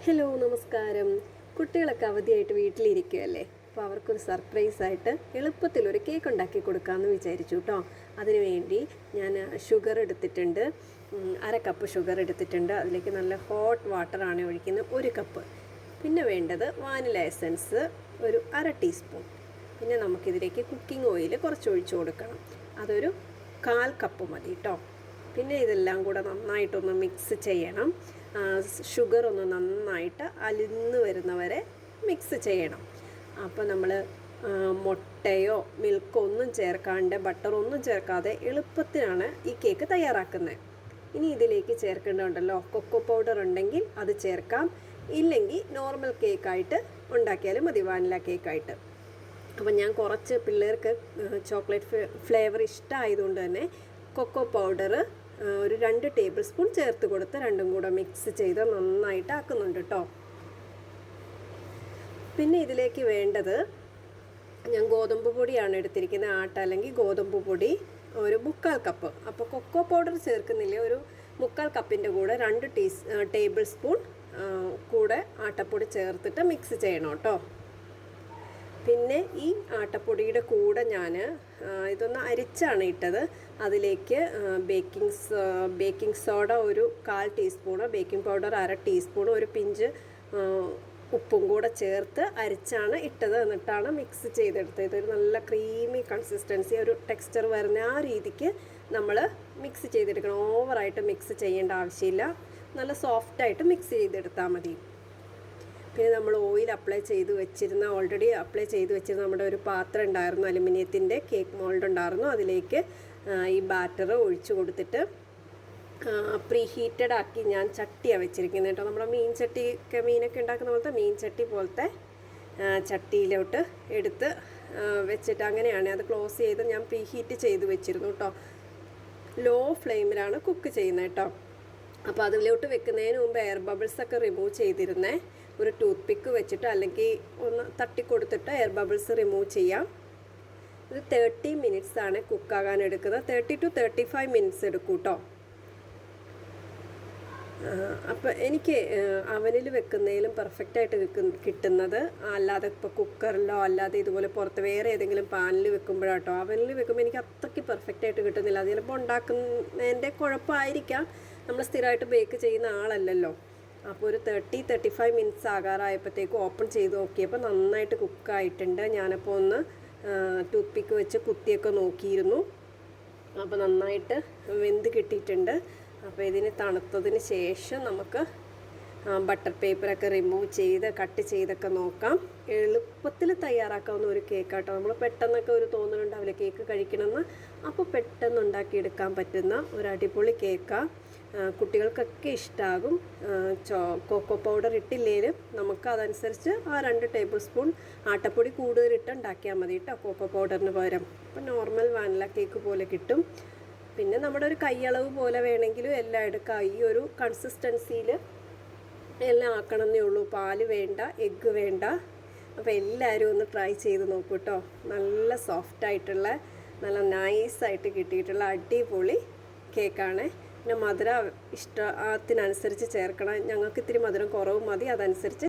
Hello നമസ്കാരം. കുട്ടികളൊക്കെ അവധിയായിട്ട് വീട്ടിലിരിക്കുകയല്ലേ, അപ്പോൾ അവർക്കൊരു സർപ്രൈസായിട്ട് എളുപ്പത്തിലൊരു കേക്ക് ഉണ്ടാക്കി കൊടുക്കാമെന്ന് വിചാരിച്ചു കേട്ടോ. അതിനുവേണ്ടി ഞാൻ ഷുഗർ എടുത്തിട്ടുണ്ട്, 1/2 കപ്പ് ഷുഗർ എടുത്തിട്ടുണ്ട്. അതിലേക്ക് നല്ല ഹോട്ട് വാട്ടറാണ് ഒഴിക്കുന്നത്, 1 കപ്പ്. പിന്നെ വേണ്ടത് വാനില എസൻസ് ഒരു 1/2 ടീസ്പൂൺ. പിന്നെ നമുക്കിതിലേക്ക് കുക്കിംഗ് ഓയിൽ കുറച്ച് ഒഴിച്ചു കൊടുക്കണം, അതൊരു 1/4 കപ്പ് മതി കേട്ടോ. പിന്നെ ഇതെല്ലാം കൂടെ നന്നായിട്ടൊന്ന് മിക്സ് ചെയ്യണം. ഷുഗർ ഒന്ന് നന്നായിട്ട് അലിന്ന് വരുന്നവരെ മിക്സ് ചെയ്യണം. അപ്പോൾ നമ്മൾ മുട്ടയോ മിൽക്കോ ഒന്നും ചേർക്കാണ്ട്, ബട്ടറൊന്നും ചേർക്കാതെ എളുപ്പത്തിനാണ് ഈ കേക്ക് തയ്യാറാക്കുന്നത്. ഇനി ഇതിലേക്ക് ചേർക്കേണ്ടതുണ്ടല്ലോ, കൊക്കോ പൗഡർ ഉണ്ടെങ്കിൽ അത് ചേർക്കാം, ഇല്ലെങ്കിൽ നോർമൽ കേക്കായിട്ട് ഉണ്ടാക്കിയാലും മതി, വാനില കേക്കായിട്ട്. അപ്പം ഞാൻ കുറച്ച് പിള്ളേർക്ക് ചോക്ലേറ്റ് ഫ്ലേവർ ഇഷ്ടമായതുകൊണ്ട് തന്നെ കൊക്കോ പൗഡർ ഒരു 2 ടേബിൾ സ്പൂൺ ചേർത്ത് കൊടുത്ത് രണ്ടും കൂടെ മിക്സ് ചെയ്ത് നന്നായിട്ട് ആക്കുന്നുണ്ട് കേട്ടോ. പിന്നെ ഇതിലേക്ക് വേണ്ടത്, ഞാൻ ഗോതമ്പ് പൊടിയാണ് എടുത്തിരിക്കുന്നത്, ആട്ട അല്ലെങ്കിൽ ഗോതമ്പ് പൊടി ഒരു 3/4 കപ്പ്. അപ്പോൾ കൊക്കോ പൗഡർ ചേർക്കുന്നില്ല, ഒരു 3/4 കപ്പിൻ്റെ കൂടെ 2 ടേബിൾ സ്പൂൺ കൂടെ ആട്ടപ്പൊടി ചേർത്തിട്ട് മിക്സ് ചെയ്യണം കേട്ടോ. പിന്നെ ഈ ആട്ടപ്പൊടിയുടെ കൂടെ ഞാൻ ഇതൊന്ന് അരിച്ചാണ് ഇട്ടത്. അതിലേക്ക് ബേക്കിംഗ് സോഡ ഒരു 1/4 ടീസ്പൂണ്, ബേക്കിംഗ് പൗഡർ 1/2 ടീസ്പൂൺ, ഒരു പിഞ്ച് ഉപ്പും കൂടെ ചേർത്ത് അരിച്ചാണ് ഇട്ടത്. എന്നിട്ടാണ് മിക്സ് ചെയ്തെടുത്തത്. ഇതൊരു നല്ല ക്രീമി കൺസിസ്റ്റൻസി, ഒരു ടെക്സ്ചർ വരുന്ന ആ രീതിക്ക് നമ്മൾ മിക്സ് ചെയ്തെടുക്കണം. ഓവറായിട്ട് മിക്സ് ചെയ്യേണ്ട ആവശ്യമില്ല, നല്ല സോഫ്റ്റായിട്ട് മിക്സ് ചെയ്തെടുത്താൽ മതി. പിന്നെ നമ്മൾ ഓയിൽ ഓൾറെഡി അപ്ലൈ ചെയ്ത് വെച്ചിരുന്ന നമ്മുടെ ഒരു പാത്രം ഉണ്ടായിരുന്നു, അലുമിനിയത്തിൻ്റെ കേക്ക് മോൾഡ് ഉണ്ടായിരുന്നു. അതിലേക്ക് ഈ ബാറ്റർ ഒഴിച്ചു കൊടുത്തിട്ട് പ്രീ ഹീറ്റഡ് ആക്കി ഞാൻ ചട്ടിയാണ് വെച്ചിരിക്കുന്നത് കേട്ടോ. നമ്മുടെ മീനൊക്കെ ഉണ്ടാക്കുന്ന പോലത്തെ മീൻ ചട്ടി പോലത്തെ ചട്ടിയിലോട്ട് എടുത്ത് വെച്ചിട്ട് അങ്ങനെയാണ് അത് ക്ലോസ് ചെയ്ത് ഞാൻ പ്രീ ഹീറ്റ് ചെയ്ത് വെച്ചിരുന്നു കേട്ടോ. ലോ ഫ്ലെയിമിലാണ് കുക്ക് ചെയ്യുന്നത് കേട്ടോ. അപ്പോൾ അതിലോട്ട് വെക്കുന്നതിന് മുമ്പ് എയർ ബബിൾസൊക്കെ റിമൂവ് ചെയ്തിരുന്നേ. ഒരു ടൂത്ത് പിക്ക് വെച്ചിട്ട് അല്ലെങ്കിൽ ഒന്ന് തട്ടിക്കൊടുത്തിട്ട് എയർ ബബിൾസ് റിമൂവ് ചെയ്യാം. ഇത് 30 മിനിറ്റ്സ് ആണ് കുക്കാകാൻ എടുക്കുന്നത്, 30 to 35 മിനിറ്റ്സ് എടുക്കും കേട്ടോ. അപ്പോൾ എനിക്ക് അവനിൽ വെക്കുന്നതിലും പെർഫെക്റ്റായിട്ട് കിട്ടുന്നത്, അല്ലാതെ ഇപ്പോൾ കുക്കറിലോ അല്ലാതെ ഇതുപോലെ പുറത്ത് വേറെ ഏതെങ്കിലും പാനിൽ വെക്കുമ്പോഴാട്ടോ. അവനിൽ വെക്കുമ്പോൾ എനിക്ക് അത്രയ്ക്ക് പെർഫെക്റ്റായിട്ട് കിട്ടുന്നില്ല. അത് ചിലപ്പോൾ ഉണ്ടാക്കുന്നതിൻ്റെ കുഴപ്പമായിരിക്കാം, നമ്മൾ സ്ഥിരമായിട്ട് ബേക്ക് ചെയ്യുന്ന ആളല്ലല്ലോ. അപ്പോൾ ഒരു 30-35 മിനിറ്റ്സ് ആകാറായപ്പോഴത്തേക്കും ഓപ്പൺ ചെയ്ത് നോക്കിയപ്പോൾ നന്നായിട്ട് കുക്കായിട്ടുണ്ട്. ഞാനപ്പോൾ ഒന്ന് ടൂത്ത് പിക്ക് വെച്ച് കുത്തിയൊക്കെ നോക്കിയിരുന്നു. അപ്പോൾ നന്നായിട്ട് വെന്ത് കിട്ടിയിട്ടുണ്ട്. അപ്പോൾ ഇതിന് തണുത്തതിന് ശേഷം നമുക്ക് ബട്ടർ പേപ്പറൊക്കെ റിമൂവ് ചെയ്ത് കട്ട് ചെയ്തൊക്കെ നോക്കാം. എളുപ്പത്തിൽ തയ്യാറാക്കാവുന്ന ഒരു കേക്കാട്ടോ. നമ്മൾ പെട്ടെന്നൊക്കെ ഒരു തോന്നലുണ്ടാവില്ല കേക്ക് കഴിക്കണമെന്ന്, അപ്പോൾ പെട്ടെന്ന് ഉണ്ടാക്കിയെടുക്കാൻ പറ്റുന്ന ഒരു അടിപൊളി കേക്കാണ്. കുട്ടികൾക്കൊക്കെ ഇഷ്ടമാകും. കൊക്കോ പൗഡർ ഇട്ടില്ലേലും നമുക്ക് അതനുസരിച്ച് ആ 2 ടേബിൾ സ്പൂൺ ആട്ടപ്പൊടി കൂടുതലിട്ട് ഉണ്ടാക്കിയാൽ മതി കേട്ടോ, കൊക്കോ പൗഡറിന് പകരം. അപ്പോൾ നോർമൽ വാനില കേക്ക് പോലെ കിട്ടും. പിന്നെ നമ്മുടെ ഒരു കൈയളവ് പോലെ വേണമെങ്കിലും എല്ലാം എടുക്കാം. ഈ ഒരു കൺസിസ്റ്റൻസിയിൽ എല്ലാം ആക്കണമെന്നേ ഉള്ളൂ. പാല് വേണ്ട, എഗ്ഗ് വേണ്ട. അപ്പോൾ എല്ലാവരും ഒന്ന് ട്രൈ ചെയ്ത് നോക്കൂ കേട്ടോ. നല്ല സോഫ്റ്റായിട്ടുള്ള, നല്ല നൈസായിട്ട് കിട്ടിയിട്ടുള്ള അടിപൊളി കേക്കാണ്. പിന്നെ മധുരം ഇഷ്ടത്തിനനുസരിച്ച് ചേർക്കണം. ഞങ്ങൾക്ക് ഇത്തിരി മധുരം കുറവ് മതി, അതനുസരിച്ച്